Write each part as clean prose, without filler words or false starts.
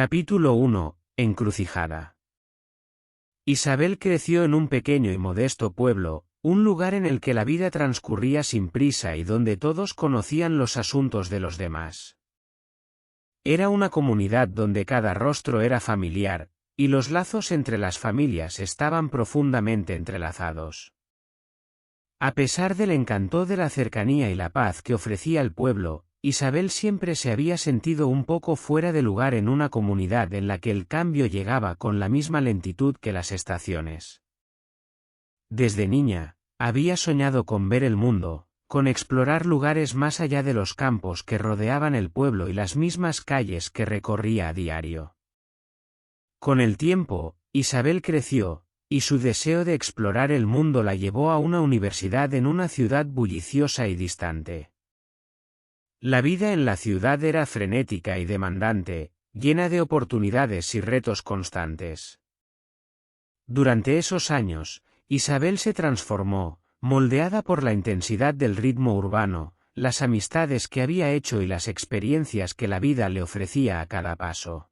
Capítulo 1. Encrucijada. Isabel creció en un pequeño y modesto pueblo, un lugar en el que la vida transcurría sin prisa y donde todos conocían los asuntos de los demás. Era una comunidad donde cada rostro era familiar, y los lazos entre las familias estaban profundamente entrelazados. A pesar del encanto de la cercanía y la paz que ofrecía el pueblo, Isabel siempre se había sentido un poco fuera de lugar en una comunidad en la que el cambio llegaba con la misma lentitud que las estaciones. Desde niña, había soñado con ver el mundo, con explorar lugares más allá de los campos que rodeaban el pueblo y las mismas calles que recorría a diario. Con el tiempo, Isabel creció, y su deseo de explorar el mundo la llevó a una universidad en una ciudad bulliciosa y distante. La vida en la ciudad era frenética y demandante, llena de oportunidades y retos constantes. Durante esos años, Isabel se transformó, moldeada por la intensidad del ritmo urbano, las amistades que había hecho y las experiencias que la vida le ofrecía a cada paso.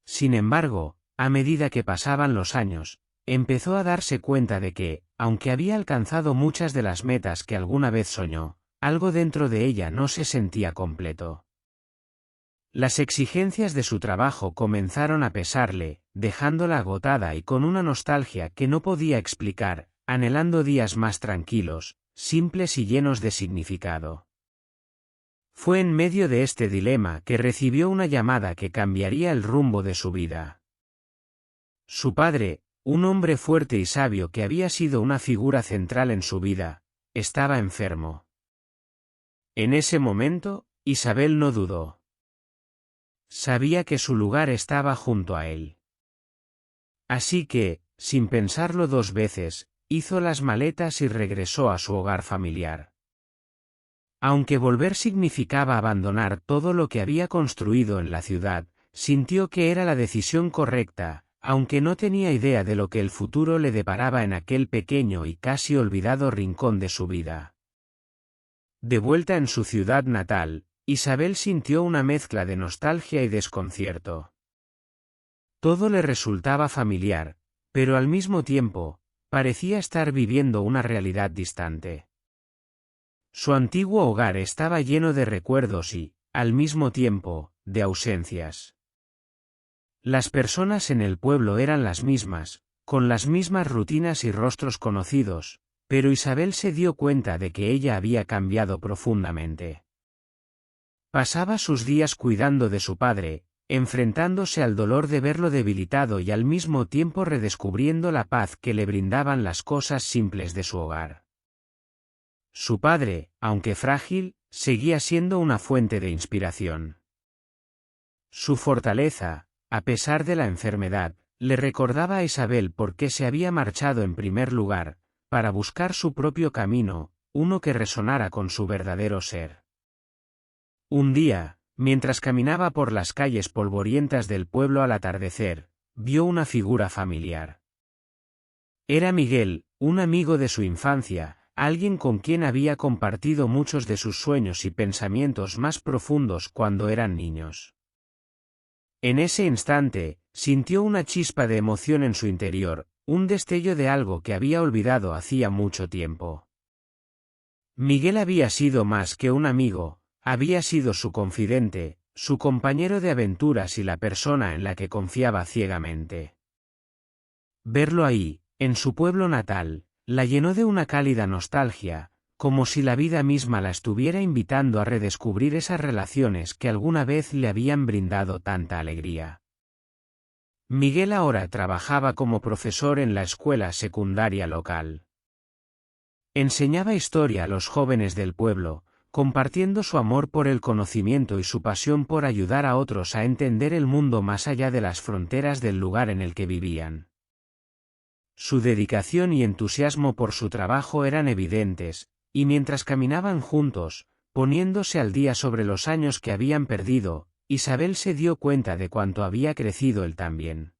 Sin embargo, a medida que pasaban los años, empezó a darse cuenta de que, aunque había alcanzado muchas de las metas que alguna vez soñó, algo dentro de ella no se sentía completo. Las exigencias de su trabajo comenzaron a pesarle, dejándola agotada y con una nostalgia que no podía explicar, anhelando días más tranquilos, simples y llenos de significado. Fue en medio de este dilema que recibió una llamada que cambiaría el rumbo de su vida. Su padre, un hombre fuerte y sabio que había sido una figura central en su vida, estaba enfermo. En ese momento, Isabel no dudó. Sabía que su lugar estaba junto a él. Así que, sin pensarlo dos veces, hizo las maletas y regresó a su hogar familiar. Aunque volver significaba abandonar todo lo que había construido en la ciudad, sintió que era la decisión correcta, aunque no tenía idea de lo que el futuro le deparaba en aquel pequeño y casi olvidado rincón de su vida. De vuelta en su ciudad natal, Isabel sintió una mezcla de nostalgia y desconcierto. Todo le resultaba familiar, pero al mismo tiempo, parecía estar viviendo una realidad distante. Su antiguo hogar estaba lleno de recuerdos y, al mismo tiempo, de ausencias. Las personas en el pueblo eran las mismas, con las mismas rutinas y rostros conocidos, pero Isabel se dio cuenta de que ella había cambiado profundamente. Pasaba sus días cuidando de su padre, enfrentándose al dolor de verlo debilitado y al mismo tiempo redescubriendo la paz que le brindaban las cosas simples de su hogar. Su padre, aunque frágil, seguía siendo una fuente de inspiración. Su fortaleza, a pesar de la enfermedad, le recordaba a Isabel por qué se había marchado en primer lugar, para buscar su propio camino, uno que resonara con su verdadero ser. Un día, mientras caminaba por las calles polvorientas del pueblo al atardecer, vio una figura familiar. Era Miguel, un amigo de su infancia, alguien con quien había compartido muchos de sus sueños y pensamientos más profundos cuando eran niños. En ese instante, sintió una chispa de emoción en su interior, un destello de algo que había olvidado hacía mucho tiempo. Miguel había sido más que un amigo, había sido su confidente, su compañero de aventuras y la persona en la que confiaba ciegamente. Verlo ahí, en su pueblo natal, la llenó de una cálida nostalgia, como si la vida misma la estuviera invitando a redescubrir esas relaciones que alguna vez le habían brindado tanta alegría. Miguel ahora trabajaba como profesor en la escuela secundaria local. Enseñaba historia a los jóvenes del pueblo, compartiendo su amor por el conocimiento y su pasión por ayudar a otros a entender el mundo más allá de las fronteras del lugar en el que vivían. Su dedicación y entusiasmo por su trabajo eran evidentes, y mientras caminaban juntos, poniéndose al día sobre los años que habían perdido, Isabel se dio cuenta de cuánto había crecido él también.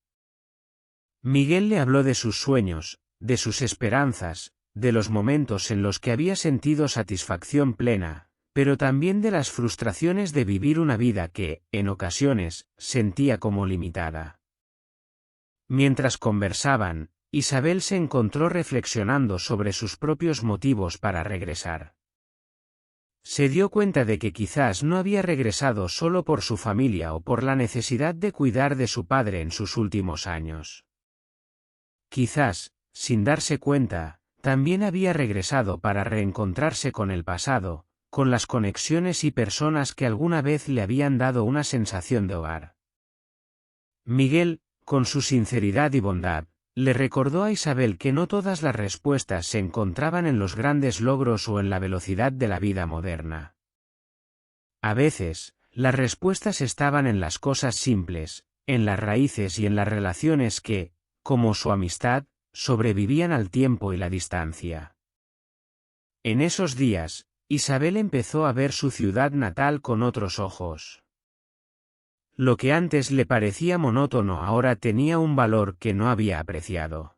Miguel le habló de sus sueños, de sus esperanzas, de los momentos en los que había sentido satisfacción plena, pero también de las frustraciones de vivir una vida que, en ocasiones, sentía como limitada. Mientras conversaban, Isabel se encontró reflexionando sobre sus propios motivos para regresar. Se dio cuenta de que quizás no había regresado solo por su familia o por la necesidad de cuidar de su padre en sus últimos años. Quizás, sin darse cuenta, también había regresado para reencontrarse con el pasado, con las conexiones y personas que alguna vez le habían dado una sensación de hogar. Miguel, con su sinceridad y bondad, le recordó a Isabel que no todas las respuestas se encontraban en los grandes logros o en la velocidad de la vida moderna. A veces, las respuestas estaban en las cosas simples, en las raíces y en las relaciones que, como su amistad, sobrevivían al tiempo y la distancia. En esos días, Isabel empezó a ver su ciudad natal con otros ojos. Lo que antes le parecía monótono ahora tenía un valor que no había apreciado.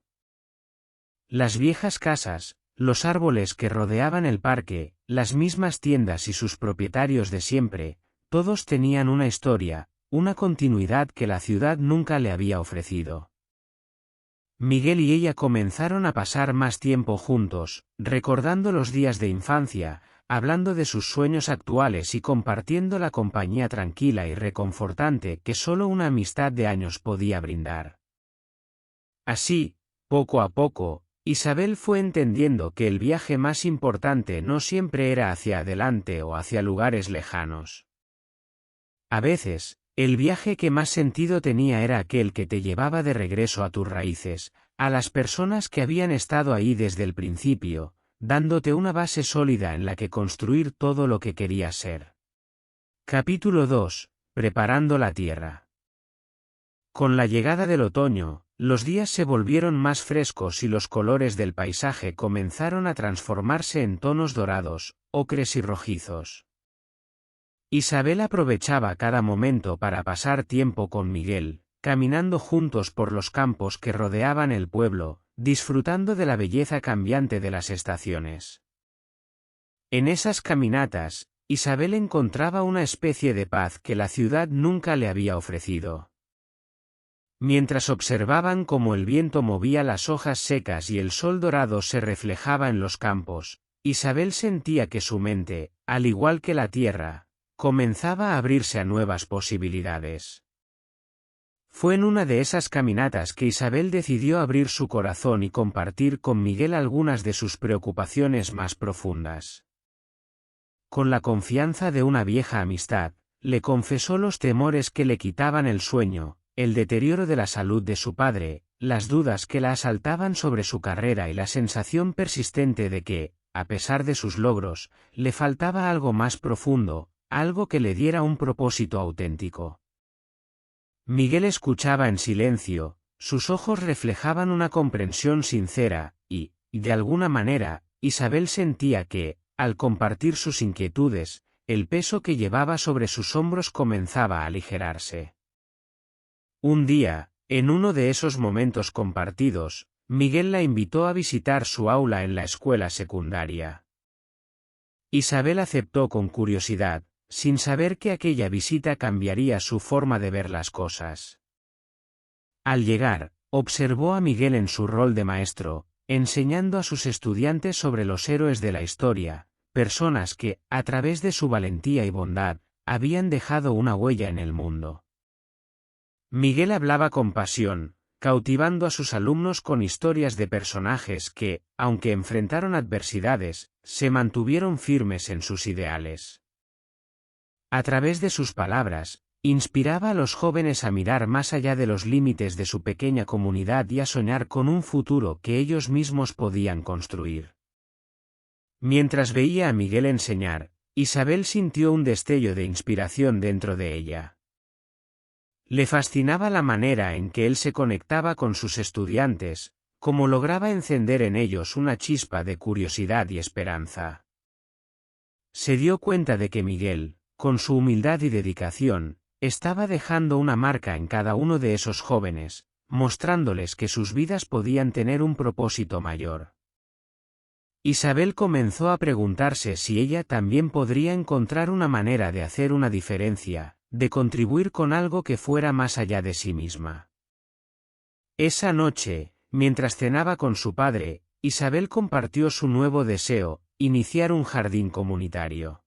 Las viejas casas, los árboles que rodeaban el parque, las mismas tiendas y sus propietarios de siempre, todos tenían una historia, una continuidad que la ciudad nunca le había ofrecido. Miguel y ella comenzaron a pasar más tiempo juntos, recordando los días de infancia, hablando de sus sueños actuales y compartiendo la compañía tranquila y reconfortante que solo una amistad de años podía brindar. Así, poco a poco, Isabel fue entendiendo que el viaje más importante no siempre era hacia adelante o hacia lugares lejanos. A veces, el viaje que más sentido tenía era aquel que te llevaba de regreso a tus raíces, a las personas que habían estado ahí desde el principio, dándote una base sólida en la que construir todo lo que querías ser. Capítulo 2. Preparando la tierra. Con la llegada del otoño, los días se volvieron más frescos y los colores del paisaje comenzaron a transformarse en tonos dorados, ocres y rojizos. Isabel aprovechaba cada momento para pasar tiempo con Miguel, caminando juntos por los campos que rodeaban el pueblo, disfrutando de la belleza cambiante de las estaciones. En esas caminatas, Isabel encontraba una especie de paz que la ciudad nunca le había ofrecido. Mientras observaban cómo el viento movía las hojas secas y el sol dorado se reflejaba en los campos, Isabel sentía que su mente, al igual que la tierra, comenzaba a abrirse a nuevas posibilidades. Fue en una de esas caminatas que Isabel decidió abrir su corazón y compartir con Miguel algunas de sus preocupaciones más profundas. Con la confianza de una vieja amistad, le confesó los temores que le quitaban el sueño, el deterioro de la salud de su padre, las dudas que la asaltaban sobre su carrera y la sensación persistente de que, a pesar de sus logros, le faltaba algo más profundo, algo que le diera un propósito auténtico. Miguel escuchaba en silencio, sus ojos reflejaban una comprensión sincera, y, de alguna manera, Isabel sentía que, al compartir sus inquietudes, el peso que llevaba sobre sus hombros comenzaba a aligerarse. Un día, en uno de esos momentos compartidos, Miguel la invitó a visitar su aula en la escuela secundaria. Isabel aceptó con curiosidad, sin saber que aquella visita cambiaría su forma de ver las cosas. Al llegar, observó a Miguel en su rol de maestro, enseñando a sus estudiantes sobre los héroes de la historia, personas que, a través de su valentía y bondad, habían dejado una huella en el mundo. Miguel hablaba con pasión, cautivando a sus alumnos con historias de personajes que, aunque enfrentaron adversidades, se mantuvieron firmes en sus ideales. A través de sus palabras, inspiraba a los jóvenes a mirar más allá de los límites de su pequeña comunidad y a soñar con un futuro que ellos mismos podían construir. Mientras veía a Miguel enseñar, Isabel sintió un destello de inspiración dentro de ella. Le fascinaba la manera en que él se conectaba con sus estudiantes, cómo lograba encender en ellos una chispa de curiosidad y esperanza. Se dio cuenta de que Miguel, con su humildad y dedicación, estaba dejando una marca en cada uno de esos jóvenes, mostrándoles que sus vidas podían tener un propósito mayor. Isabel comenzó a preguntarse si ella también podría encontrar una manera de hacer una diferencia, de contribuir con algo que fuera más allá de sí misma. Esa noche, mientras cenaba con su padre, Isabel compartió su nuevo deseo, iniciar un jardín comunitario.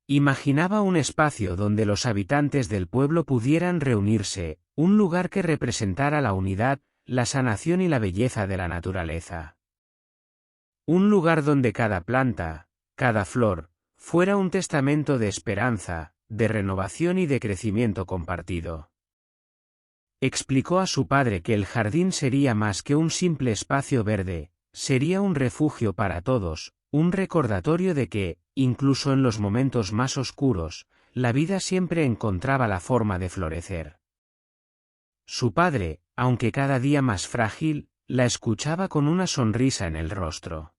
Imaginaba un espacio donde los habitantes del pueblo pudieran reunirse, un lugar que representara la unidad, la sanación y la belleza de la naturaleza. Un lugar donde cada planta, cada flor, fuera un testamento de esperanza, de renovación y de crecimiento compartido. Explicó a su padre que el jardín sería más que un simple espacio verde, sería un refugio para todos, un recordatorio de que, incluso en los momentos más oscuros, la vida siempre encontraba la forma de florecer. Su padre, aunque cada día más frágil, la escuchaba con una sonrisa en el rostro.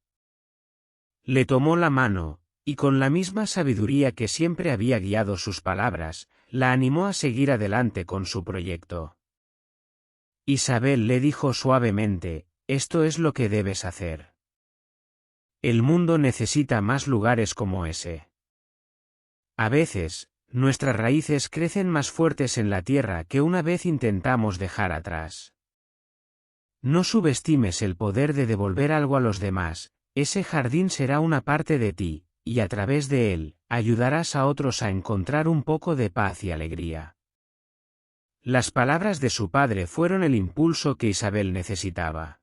Le tomó la mano, y con la misma sabiduría que siempre había guiado sus palabras, la animó a seguir adelante con su proyecto. Isabel le dijo suavemente, esto es lo que debes hacer. El mundo necesita más lugares como ese. A veces, nuestras raíces crecen más fuertes en la tierra que una vez intentamos dejar atrás. No subestimes el poder de devolver algo a los demás, ese jardín será una parte de ti, y a través de él, ayudarás a otros a encontrar un poco de paz y alegría. Las palabras de su padre fueron el impulso que Isabel necesitaba.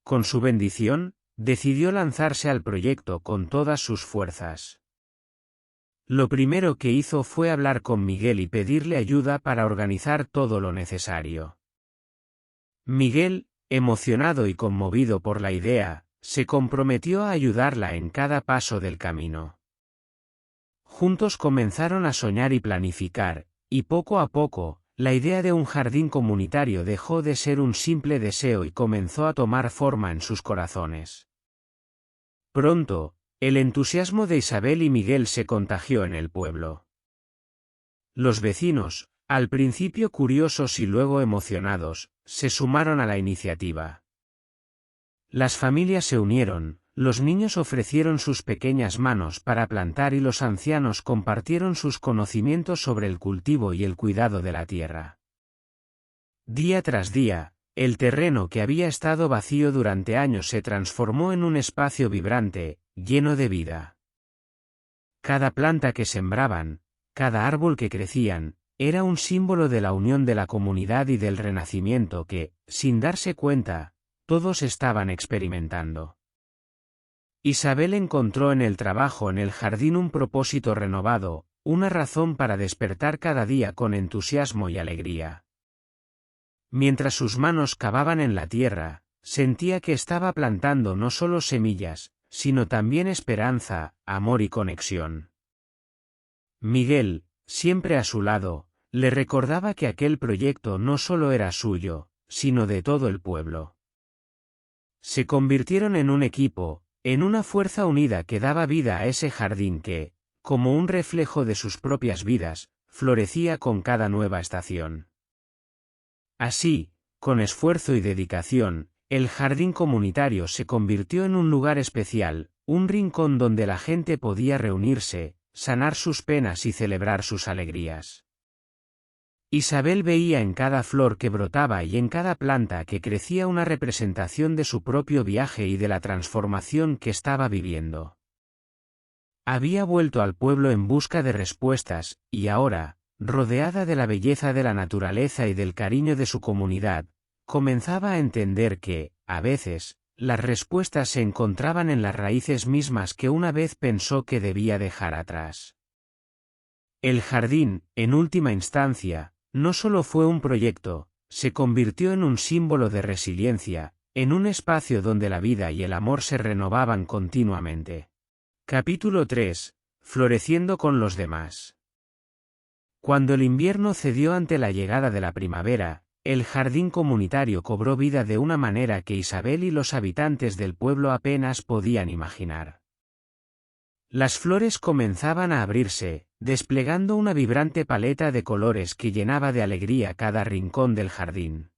Con su bendición, decidió lanzarse al proyecto con todas sus fuerzas. Lo primero que hizo fue hablar con Miguel y pedirle ayuda para organizar todo lo necesario. Miguel, emocionado y conmovido por la idea, se comprometió a ayudarla en cada paso del camino. Juntos comenzaron a soñar y planificar, y poco a poco, la idea de un jardín comunitario dejó de ser un simple deseo y comenzó a tomar forma en sus corazones. Pronto, el entusiasmo de Isabel y Miguel se contagió en el pueblo. Los vecinos, al principio curiosos y luego emocionados, se sumaron a la iniciativa. Las familias se unieron, los niños ofrecieron sus pequeñas manos para plantar y los ancianos compartieron sus conocimientos sobre el cultivo y el cuidado de la tierra. Día tras día, el terreno que había estado vacío durante años se transformó en un espacio vibrante, lleno de vida. Cada planta que sembraban, cada árbol que crecían, era un símbolo de la unión de la comunidad y del renacimiento que, sin darse cuenta, todos estaban experimentando. Isabel encontró en el trabajo en el jardín un propósito renovado, una razón para despertar cada día con entusiasmo y alegría. Mientras sus manos cavaban en la tierra, sentía que estaba plantando no solo semillas, sino también esperanza, amor y conexión. Miguel, siempre a su lado, le recordaba que aquel proyecto no solo era suyo, sino de todo el pueblo. Se convirtieron en un equipo, en una fuerza unida que daba vida a ese jardín que, como un reflejo de sus propias vidas, florecía con cada nueva estación. Así, con esfuerzo y dedicación, el jardín comunitario se convirtió en un lugar especial, un rincón donde la gente podía reunirse, sanar sus penas y celebrar sus alegrías. Isabel veía en cada flor que brotaba y en cada planta que crecía una representación de su propio viaje y de la transformación que estaba viviendo. Había vuelto al pueblo en busca de respuestas, y ahora, rodeada de la belleza de la naturaleza y del cariño de su comunidad, comenzaba a entender que, a veces, las respuestas se encontraban en las raíces mismas que una vez pensó que debía dejar atrás. El jardín, en última instancia, no solo fue un proyecto, se convirtió en un símbolo de resiliencia, en un espacio donde la vida y el amor se renovaban continuamente. Capítulo 3. Floreciendo con los demás. Cuando el invierno cedió ante la llegada de la primavera, el jardín comunitario cobró vida de una manera que Isabel y los habitantes del pueblo apenas podían imaginar. Las flores comenzaban a abrirse, desplegando una vibrante paleta de colores que llenaba de alegría cada rincón del jardín.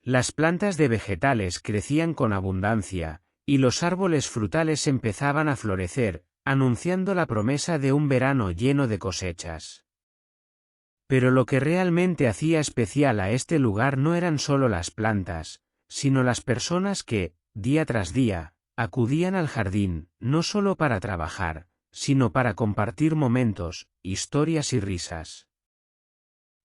Las plantas de vegetales crecían con abundancia, y los árboles frutales empezaban a florecer, anunciando la promesa de un verano lleno de cosechas. Pero lo que realmente hacía especial a este lugar no eran solo las plantas, sino las personas que, día tras día, acudían al jardín, no solo para trabajar, sino para compartir momentos, historias y risas.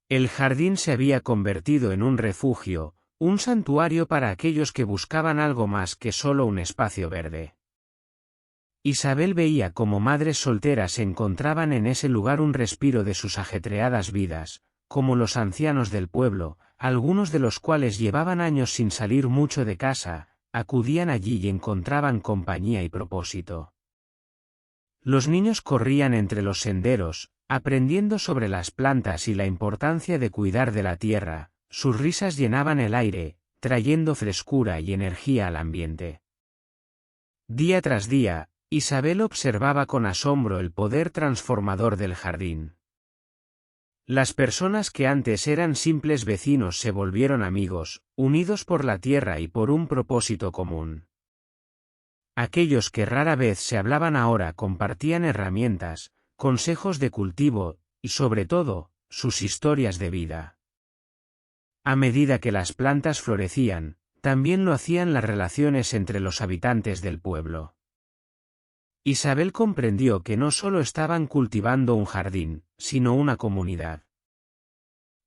El jardín se había convertido en un refugio, un santuario para aquellos que buscaban algo más que solo un espacio verde. Isabel veía cómo madres solteras encontraban en ese lugar un respiro de sus ajetreadas vidas, como los ancianos del pueblo, algunos de los cuales llevaban años sin salir mucho de casa, acudían allí y encontraban compañía y propósito. Los niños corrían entre los senderos, aprendiendo sobre las plantas y la importancia de cuidar de la tierra, sus risas llenaban el aire, trayendo frescura y energía al ambiente. Día tras día, Isabel observaba con asombro el poder transformador del jardín. Las personas que antes eran simples vecinos se volvieron amigos, unidos por la tierra y por un propósito común. Aquellos que rara vez se hablaban ahora compartían herramientas, consejos de cultivo, y sobre todo, sus historias de vida. A medida que las plantas florecían, también lo hacían las relaciones entre los habitantes del pueblo. Isabel comprendió que no solo estaban cultivando un jardín, sino una comunidad.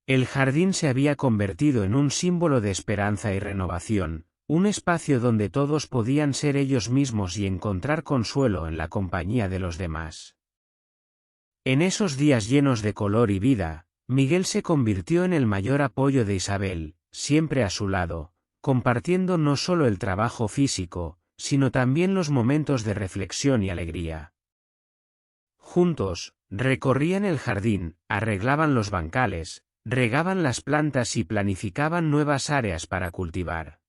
El jardín se había convertido en un símbolo de esperanza y renovación, un espacio donde todos podían ser ellos mismos y encontrar consuelo en la compañía de los demás. En esos días llenos de color y vida, Miguel se convirtió en el mayor apoyo de Isabel, siempre a su lado, compartiendo no solo el trabajo físico, sino también los momentos de reflexión y alegría. Juntos, recorrían el jardín, arreglaban los bancales, regaban las plantas y planificaban nuevas áreas para cultivar.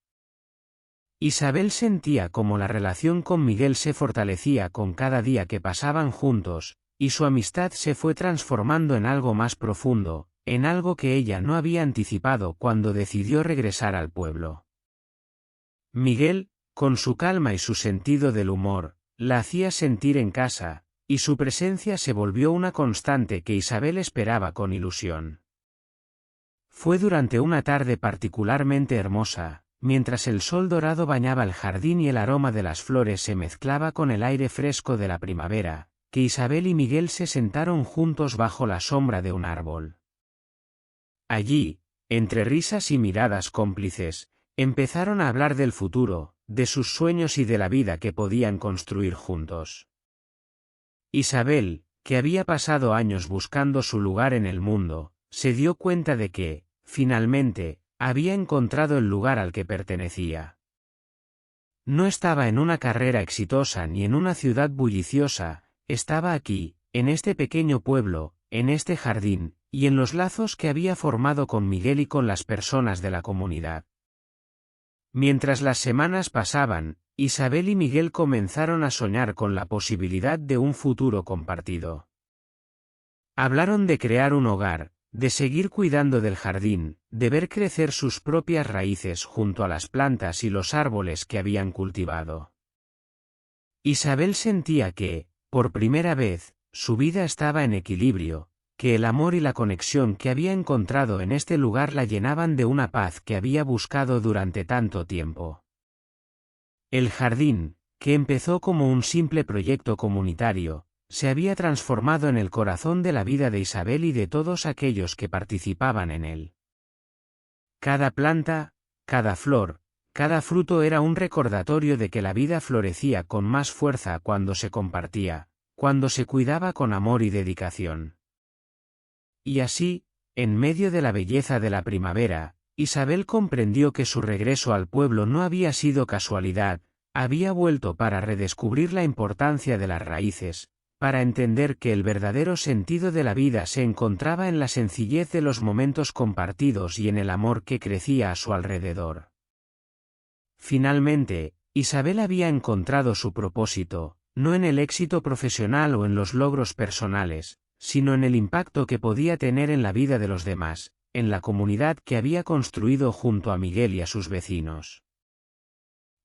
Isabel sentía cómo la relación con Miguel se fortalecía con cada día que pasaban juntos, y su amistad se fue transformando en algo más profundo, en algo que ella no había anticipado cuando decidió regresar al pueblo. Miguel, con su calma y su sentido del humor, la hacía sentir en casa, y su presencia se volvió una constante que Isabel esperaba con ilusión. Fue durante una tarde particularmente hermosa, mientras el sol dorado bañaba el jardín y el aroma de las flores se mezclaba con el aire fresco de la primavera, que Isabel y Miguel se sentaron juntos bajo la sombra de un árbol. Allí, entre risas y miradas cómplices, empezaron a hablar del futuro, de sus sueños y de la vida que podían construir juntos. Isabel, que había pasado años buscando su lugar en el mundo, se dio cuenta de que, finalmente, había encontrado el lugar al que pertenecía. No estaba en una carrera exitosa ni en una ciudad bulliciosa, estaba aquí, en este pequeño pueblo, en este jardín, y en los lazos que había formado con Miguel y con las personas de la comunidad. Mientras las semanas pasaban, Isabel y Miguel comenzaron a soñar con la posibilidad de un futuro compartido. Hablaron de crear un hogar, de seguir cuidando del jardín, de ver crecer sus propias raíces junto a las plantas y los árboles que habían cultivado. Isabel sentía que, por primera vez, su vida estaba en equilibrio, que el amor y la conexión que había encontrado en este lugar la llenaban de una paz que había buscado durante tanto tiempo. El jardín, que empezó como un simple proyecto comunitario, se había transformado en el corazón de la vida de Isabel y de todos aquellos que participaban en él. Cada planta, cada flor, cada fruto era un recordatorio de que la vida florecía con más fuerza cuando se compartía, cuando se cuidaba con amor y dedicación. Y así, en medio de la belleza de la primavera, Isabel comprendió que su regreso al pueblo no había sido casualidad, había vuelto para redescubrir la importancia de las raíces, para entender que el verdadero sentido de la vida se encontraba en la sencillez de los momentos compartidos y en el amor que crecía a su alrededor. Finalmente, Isabel había encontrado su propósito, no en el éxito profesional o en los logros personales, sino en el impacto que podía tener en la vida de los demás, en la comunidad que había construido junto a Miguel y a sus vecinos.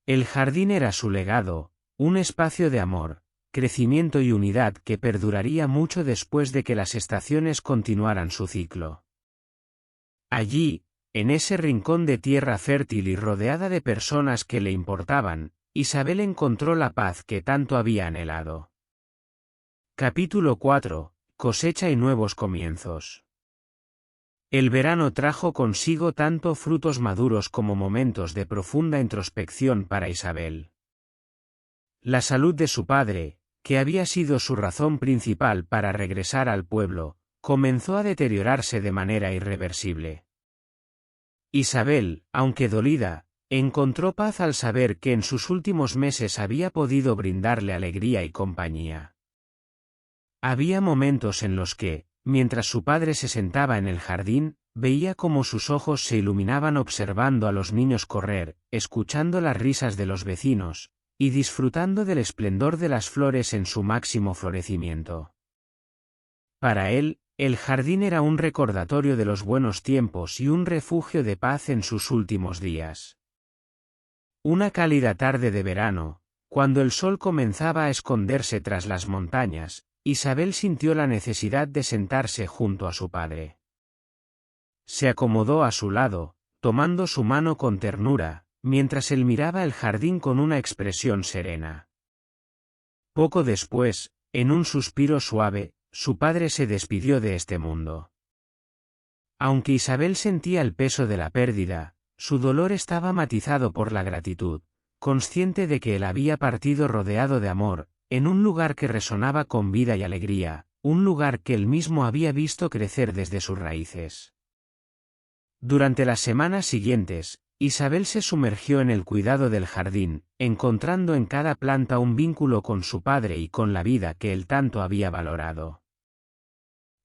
El jardín era su legado, un espacio de amor, crecimiento y unidad que perduraría mucho después de que las estaciones continuaran su ciclo. Allí, en ese rincón de tierra fértil y rodeada de personas que le importaban, Isabel encontró la paz que tanto había anhelado. Capítulo 4. Cosecha y nuevos comienzos. El verano trajo consigo tanto frutos maduros como momentos de profunda introspección para Isabel. La salud de su padre, que había sido su razón principal para regresar al pueblo, comenzó a deteriorarse de manera irreversible. Isabel, aunque dolida, encontró paz al saber que en sus últimos meses había podido brindarle alegría y compañía. Había momentos en los que, mientras su padre se sentaba en el jardín, veía cómo sus ojos se iluminaban observando a los niños correr, escuchando las risas de los vecinos, y disfrutando del esplendor de las flores en su máximo florecimiento. Para él, el jardín era un recordatorio de los buenos tiempos y un refugio de paz en sus últimos días. Una cálida tarde de verano, cuando el sol comenzaba a esconderse tras las montañas, Isabel sintió la necesidad de sentarse junto a su padre. Se acomodó a su lado, tomando su mano con ternura, mientras él miraba el jardín con una expresión serena. Poco después, en un suspiro suave, su padre se despidió de este mundo. Aunque Isabel sentía el peso de la pérdida, su dolor estaba matizado por la gratitud, consciente de que él había partido rodeado de amor, en un lugar que resonaba con vida y alegría, un lugar que él mismo había visto crecer desde sus raíces. Durante las semanas siguientes, Isabel se sumergió en el cuidado del jardín, encontrando en cada planta un vínculo con su padre y con la vida que él tanto había valorado.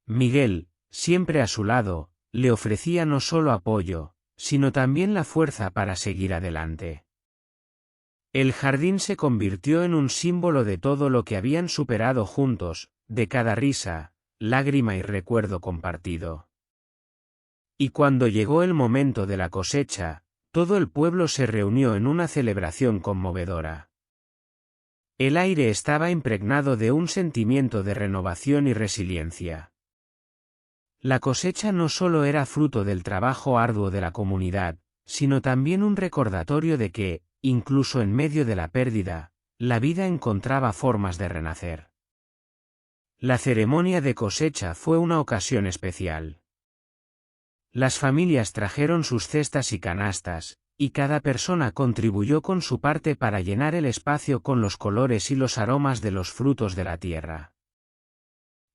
Miguel, siempre a su lado, le ofrecía no solo apoyo, sino también la fuerza para seguir adelante. El jardín se convirtió en un símbolo de todo lo que habían superado juntos, de cada risa, lágrima y recuerdo compartido. Y cuando llegó el momento de la cosecha, todo el pueblo se reunió en una celebración conmovedora. El aire estaba impregnado de un sentimiento de renovación y resiliencia. La cosecha no solo era fruto del trabajo arduo de la comunidad, sino también un recordatorio de que, incluso en medio de la pérdida, la vida encontraba formas de renacer. La ceremonia de cosecha fue una ocasión especial. Las familias trajeron sus cestas y canastas, y cada persona contribuyó con su parte para llenar el espacio con los colores y los aromas de los frutos de la tierra.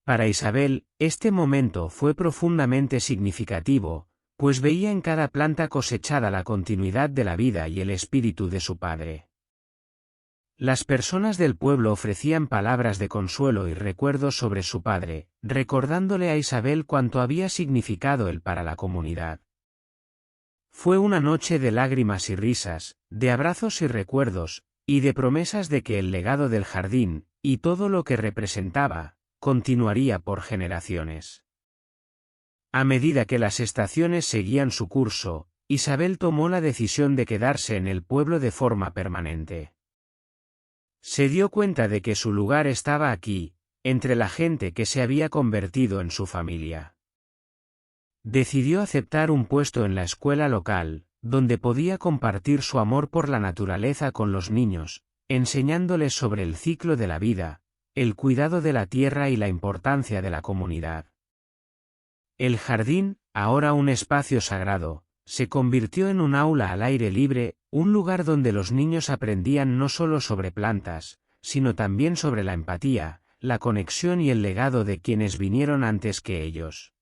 Para Isabel, este momento fue profundamente significativo, pues veía en cada planta cosechada la continuidad de la vida y el espíritu de su padre. Las personas del pueblo ofrecían palabras de consuelo y recuerdos sobre su padre, recordándole a Isabel cuánto había significado él para la comunidad. Fue una noche de lágrimas y risas, de abrazos y recuerdos, y de promesas de que el legado del jardín, y todo lo que representaba, continuaría por generaciones. A medida que las estaciones seguían su curso, Isabel tomó la decisión de quedarse en el pueblo de forma permanente. Se dio cuenta de que su lugar estaba aquí, entre la gente que se había convertido en su familia. Decidió aceptar un puesto en la escuela local, donde podía compartir su amor por la naturaleza con los niños, enseñándoles sobre el ciclo de la vida, el cuidado de la tierra y la importancia de la comunidad. El jardín, ahora un espacio sagrado, se convirtió en un aula al aire libre, un lugar donde los niños aprendían no solo sobre plantas, sino también sobre la empatía, la conexión y el legado de quienes vinieron antes que ellos.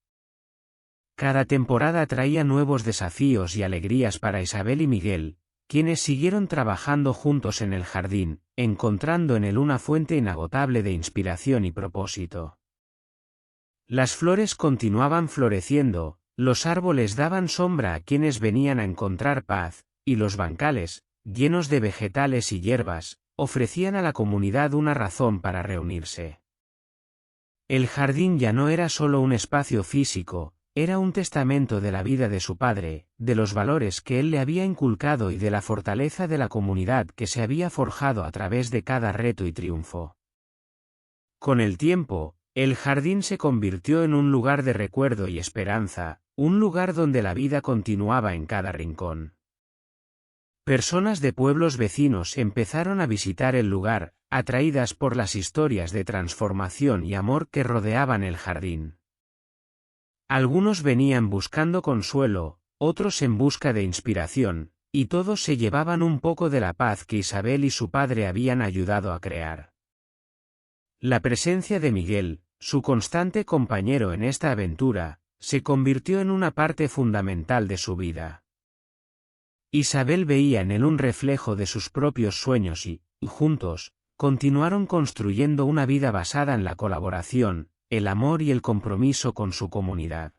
Cada temporada traía nuevos desafíos y alegrías para Isabel y Miguel, quienes siguieron trabajando juntos en el jardín, encontrando en él una fuente inagotable de inspiración y propósito. Las flores continuaban floreciendo, los árboles daban sombra a quienes venían a encontrar paz, y los bancales, llenos de vegetales y hierbas, ofrecían a la comunidad una razón para reunirse. El jardín ya no era solo un espacio físico, era un testamento de la vida de su padre, de los valores que él le había inculcado y de la fortaleza de la comunidad que se había forjado a través de cada reto y triunfo. Con el tiempo, el jardín se convirtió en un lugar de recuerdo y esperanza, un lugar donde la vida continuaba en cada rincón. Personas de pueblos vecinos empezaron a visitar el lugar, atraídas por las historias de transformación y amor que rodeaban el jardín. Algunos venían buscando consuelo, otros en busca de inspiración, y todos se llevaban un poco de la paz que Isabel y su padre habían ayudado a crear. La presencia de Miguel, su constante compañero en esta aventura, se convirtió en una parte fundamental de su vida. Isabel veía en él un reflejo de sus propios sueños y, juntos, continuaron construyendo una vida basada en la colaboración, el amor y el compromiso con su comunidad.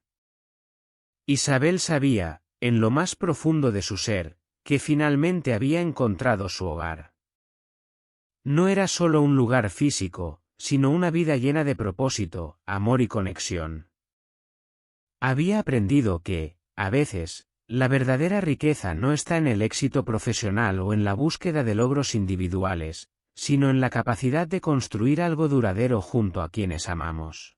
Isabel sabía, en lo más profundo de su ser, que finalmente había encontrado su hogar. No era solo un lugar físico, sino una vida llena de propósito, amor y conexión. Había aprendido que, a veces, la verdadera riqueza no está en el éxito profesional o en la búsqueda de logros individuales, sino en la capacidad de construir algo duradero junto a quienes amamos.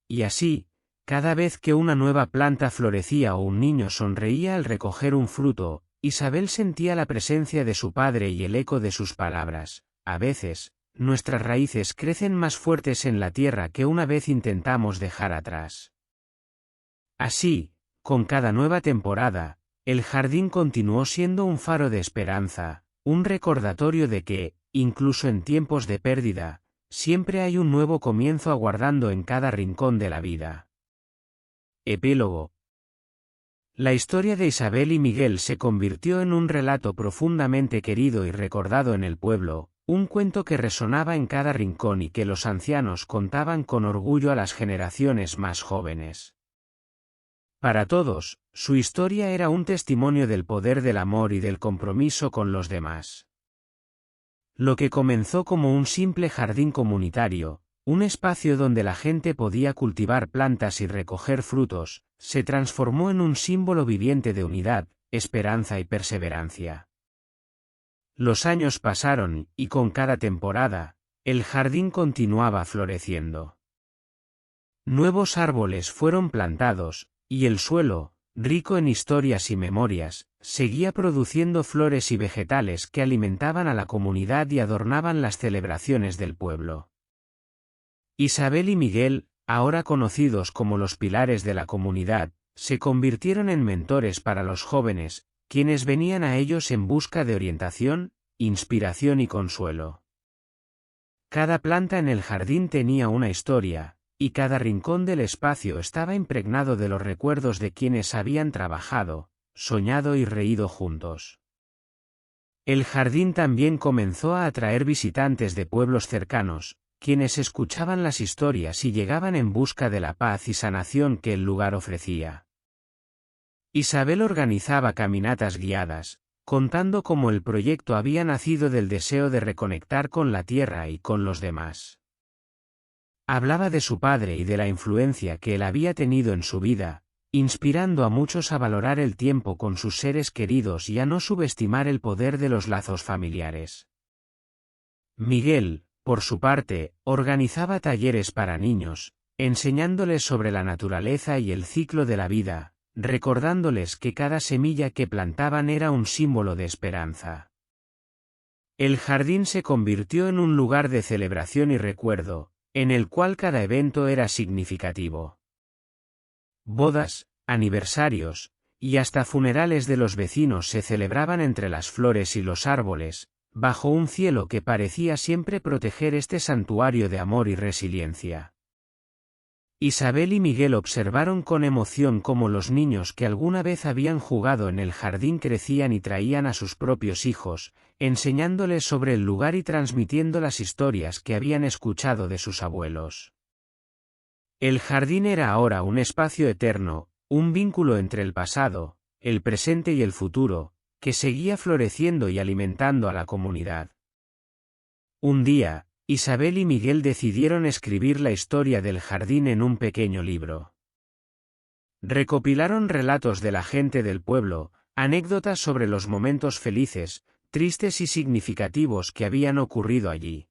Y así, cada vez que una nueva planta florecía o un niño sonreía al recoger un fruto, Isabel sentía la presencia de su padre y el eco de sus palabras. A veces, nuestras raíces crecen más fuertes en la tierra que una vez intentamos dejar atrás. Así, con cada nueva temporada, el jardín continuó siendo un faro de esperanza, un recordatorio de que, incluso en tiempos de pérdida, siempre hay un nuevo comienzo aguardando en cada rincón de la vida. Epílogo. La historia de Isabel y Miguel se convirtió en un relato profundamente querido y recordado en el pueblo, un cuento que resonaba en cada rincón y que los ancianos contaban con orgullo a las generaciones más jóvenes. Para todos, su historia era un testimonio del poder del amor y del compromiso con los demás. Lo que comenzó como un simple jardín comunitario, un espacio donde la gente podía cultivar plantas y recoger frutos, se transformó en un símbolo viviente de unidad, esperanza y perseverancia. Los años pasaron, y con cada temporada, el jardín continuaba floreciendo. Nuevos árboles fueron plantados, y el suelo, rico en historias y memorias, seguía produciendo flores y vegetales que alimentaban a la comunidad y adornaban las celebraciones del pueblo. Isabel y Miguel, ahora conocidos como los pilares de la comunidad, se convirtieron en mentores para los jóvenes, quienes venían a ellos en busca de orientación, inspiración y consuelo. Cada planta en el jardín tenía una historia, y cada rincón del espacio estaba impregnado de los recuerdos de quienes habían trabajado, soñado y reído juntos. El jardín también comenzó a atraer visitantes de pueblos cercanos, quienes escuchaban las historias y llegaban en busca de la paz y sanación que el lugar ofrecía. Isabel organizaba caminatas guiadas, contando cómo el proyecto había nacido del deseo de reconectar con la tierra y con los demás. Hablaba de su padre y de la influencia que él había tenido en su vida, inspirando a muchos a valorar el tiempo con sus seres queridos y a no subestimar el poder de los lazos familiares. Miguel, por su parte, organizaba talleres para niños, enseñándoles sobre la naturaleza y el ciclo de la vida, recordándoles que cada semilla que plantaban era un símbolo de esperanza. El jardín se convirtió en un lugar de celebración y recuerdo, en el cual cada evento era significativo. Bodas, aniversarios, y hasta funerales de los vecinos se celebraban entre las flores y los árboles, bajo un cielo que parecía siempre proteger este santuario de amor y resiliencia. Isabel y Miguel observaron con emoción cómo los niños que alguna vez habían jugado en el jardín crecían y traían a sus propios hijos, enseñándoles sobre el lugar y transmitiendo las historias que habían escuchado de sus abuelos. El jardín era ahora un espacio eterno, un vínculo entre el pasado, el presente y el futuro, que seguía floreciendo y alimentando a la comunidad. Un día, Isabel y Miguel decidieron escribir la historia del jardín en un pequeño libro. Recopilaron relatos de la gente del pueblo, anécdotas sobre los momentos felices, tristes y significativos que habían ocurrido allí.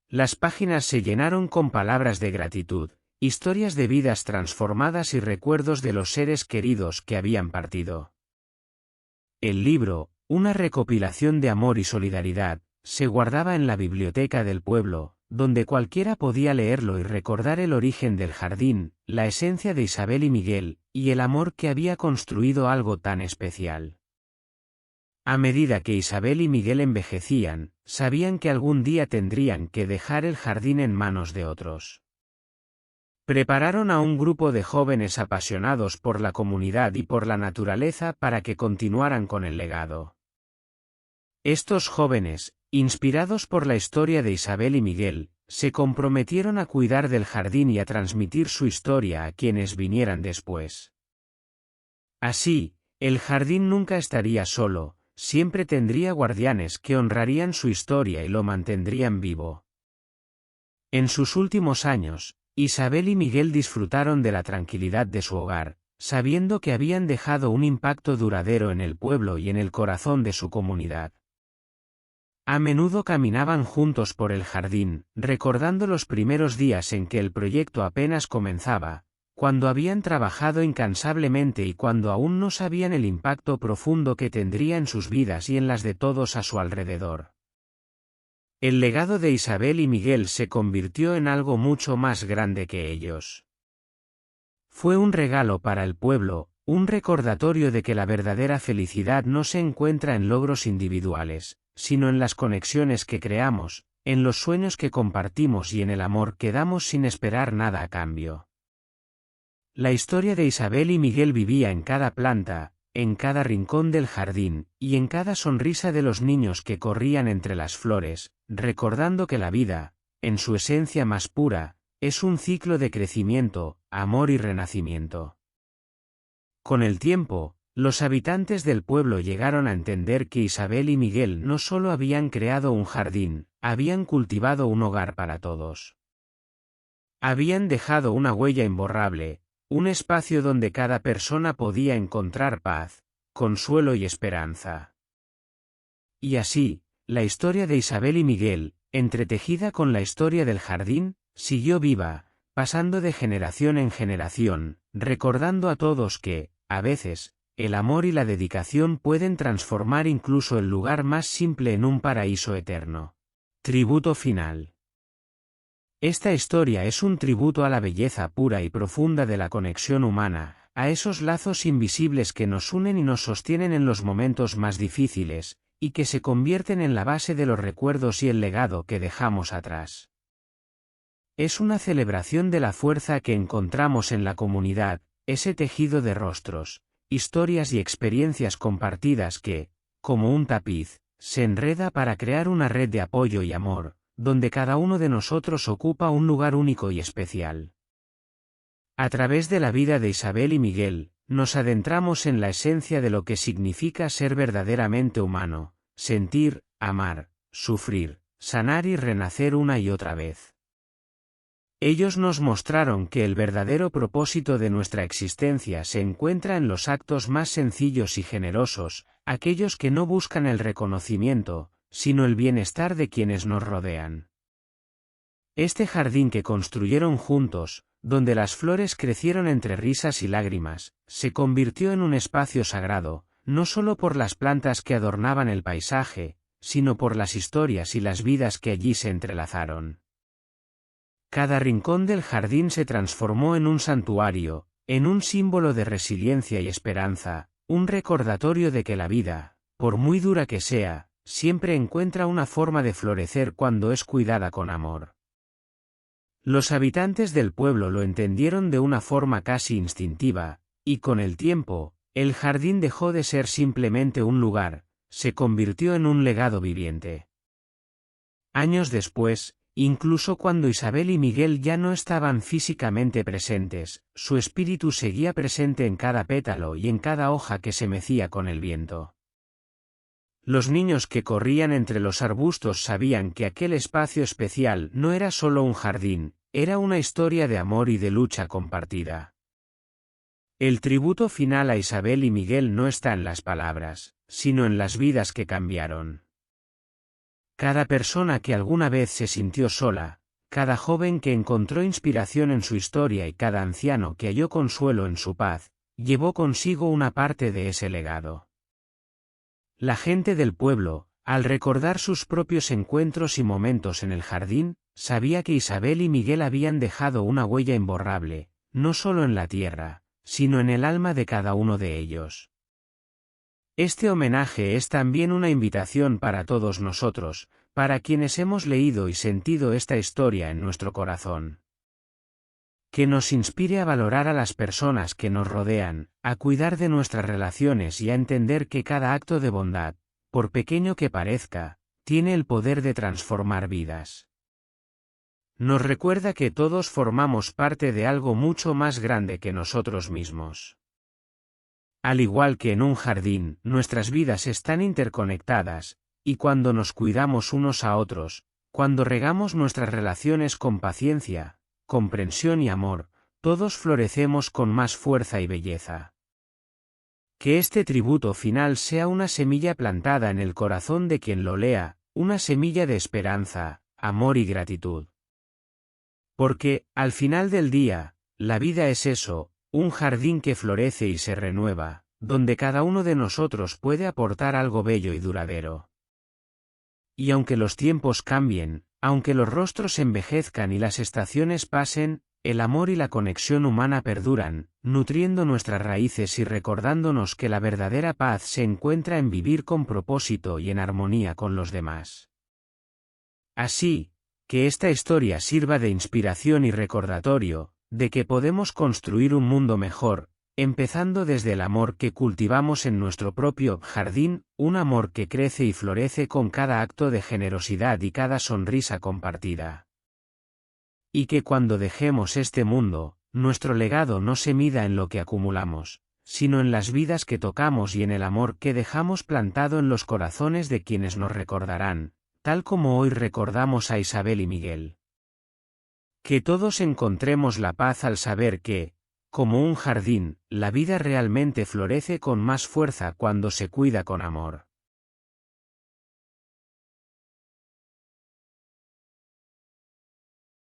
Las páginas se llenaron con palabras de gratitud, historias de vidas transformadas y recuerdos de los seres queridos que habían partido. El libro, una recopilación de amor y solidaridad, se guardaba en la biblioteca del pueblo, donde cualquiera podía leerlo y recordar el origen del jardín, la esencia de Isabel y Miguel, y el amor que había construido algo tan especial. A medida que Isabel y Miguel envejecían, sabían que algún día tendrían que dejar el jardín en manos de otros. Prepararon a un grupo de jóvenes apasionados por la comunidad y por la naturaleza para que continuaran con el legado. Estos jóvenes, inspirados por la historia de Isabel y Miguel, se comprometieron a cuidar del jardín y a transmitir su historia a quienes vinieran después. Así, el jardín nunca estaría solo, siempre tendría guardianes que honrarían su historia y lo mantendrían vivo. En sus últimos años, Isabel y Miguel disfrutaron de la tranquilidad de su hogar, sabiendo que habían dejado un impacto duradero en el pueblo y en el corazón de su comunidad. A menudo caminaban juntos por el jardín, recordando los primeros días en que el proyecto apenas comenzaba, cuando habían trabajado incansablemente y cuando aún no sabían el impacto profundo que tendría en sus vidas y en las de todos a su alrededor. El legado de Isabel y Miguel se convirtió en algo mucho más grande que ellos. Fue un regalo para el pueblo, un recordatorio de que la verdadera felicidad no se encuentra en logros individuales, sino en las conexiones que creamos, en los sueños que compartimos y en el amor que damos sin esperar nada a cambio. La historia de Isabel y Miguel vivía en cada planta, en cada rincón del jardín, y en cada sonrisa de los niños que corrían entre las flores, recordando que la vida, en su esencia más pura, es un ciclo de crecimiento, amor y renacimiento. Con el tiempo, los habitantes del pueblo llegaron a entender que Isabel y Miguel no solo habían creado un jardín, habían cultivado un hogar para todos. Habían dejado una huella imborrable, un espacio donde cada persona podía encontrar paz, consuelo y esperanza. Y así, la historia de Isabel y Miguel, entretejida con la historia del jardín, siguió viva, pasando de generación en generación, recordando a todos que, a veces, el amor y la dedicación pueden transformar incluso el lugar más simple en un paraíso eterno. Tributo final. Esta historia es un tributo a la belleza pura y profunda de la conexión humana, a esos lazos invisibles que nos unen y nos sostienen en los momentos más difíciles, y que se convierten en la base de los recuerdos y el legado que dejamos atrás. Es una celebración de la fuerza que encontramos en la comunidad, ese tejido de rostros, historias y experiencias compartidas que, como un tapiz, se enreda para crear una red de apoyo y amor, donde cada uno de nosotros ocupa un lugar único y especial. A través de la vida de Isabel y Miguel, nos adentramos en la esencia de lo que significa ser verdaderamente humano, sentir, amar, sufrir, sanar y renacer una y otra vez. Ellos nos mostraron que el verdadero propósito de nuestra existencia se encuentra en los actos más sencillos y generosos, aquellos que no buscan el reconocimiento, sino el bienestar de quienes nos rodean. Este jardín que construyeron juntos, donde las flores crecieron entre risas y lágrimas, se convirtió en un espacio sagrado, no solo por las plantas que adornaban el paisaje, sino por las historias y las vidas que allí se entrelazaron. Cada rincón del jardín se transformó en un santuario, en un símbolo de resiliencia y esperanza, un recordatorio de que la vida, por muy dura que sea, siempre encuentra una forma de florecer cuando es cuidada con amor. Los habitantes del pueblo lo entendieron de una forma casi instintiva, y con el tiempo, el jardín dejó de ser simplemente un lugar, se convirtió en un legado viviente. Años después, incluso cuando Isabel y Miguel ya no estaban físicamente presentes, su espíritu seguía presente en cada pétalo y en cada hoja que se mecía con el viento. Los niños que corrían entre los arbustos sabían que aquel espacio especial no era solo un jardín, era una historia de amor y de lucha compartida. El tributo final a Isabel y Miguel no está en las palabras, sino en las vidas que cambiaron. Cada persona que alguna vez se sintió sola, cada joven que encontró inspiración en su historia y cada anciano que halló consuelo en su paz, llevó consigo una parte de ese legado. La gente del pueblo, al recordar sus propios encuentros y momentos en el jardín, sabía que Isabel y Miguel habían dejado una huella imborrable, no solo en la tierra, sino en el alma de cada uno de ellos. Este homenaje es también una invitación para todos nosotros, para quienes hemos leído y sentido esta historia en nuestro corazón. Que nos inspire a valorar a las personas que nos rodean, a cuidar de nuestras relaciones y a entender que cada acto de bondad, por pequeño que parezca, tiene el poder de transformar vidas. Nos recuerda que todos formamos parte de algo mucho más grande que nosotros mismos. Al igual que en un jardín, nuestras vidas están interconectadas, y cuando nos cuidamos unos a otros, cuando regamos nuestras relaciones con paciencia, comprensión y amor, todos florecemos con más fuerza y belleza. Que este tributo final sea una semilla plantada en el corazón de quien lo lea, una semilla de esperanza, amor y gratitud. Porque, al final del día, la vida es eso, un jardín que florece y se renueva, donde cada uno de nosotros puede aportar algo bello y duradero. Y aunque los tiempos cambien, aunque los rostros envejezcan y las estaciones pasen, el amor y la conexión humana perduran, nutriendo nuestras raíces y recordándonos que la verdadera paz se encuentra en vivir con propósito y en armonía con los demás. Así, que esta historia sirva de inspiración y recordatorio, de que podemos construir un mundo mejor, empezando desde el amor que cultivamos en nuestro propio jardín, un amor que crece y florece con cada acto de generosidad y cada sonrisa compartida. Y que cuando dejemos este mundo, nuestro legado no se mida en lo que acumulamos, sino en las vidas que tocamos y en el amor que dejamos plantado en los corazones de quienes nos recordarán, tal como hoy recordamos a Isabel y Miguel. Que todos encontremos la paz al saber que, como un jardín, la vida realmente florece con más fuerza cuando se cuida con amor.